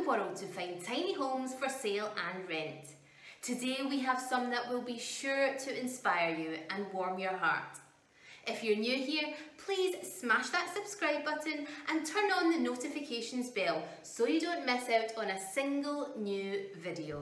world to find tiny homes for sale and rent. Today we have some that will be sure to inspire you and warm your heart. If you're new here, please smash that subscribe button and turn on the notifications bell so you don't miss out on a single new video.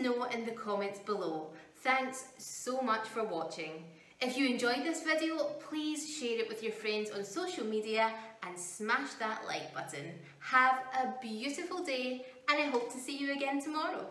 know in the comments below. Thanks so much for watching. If you enjoyed this video, please share it with your friends on social media and smash that like button. Have a beautiful day, and I hope to see you again tomorrow.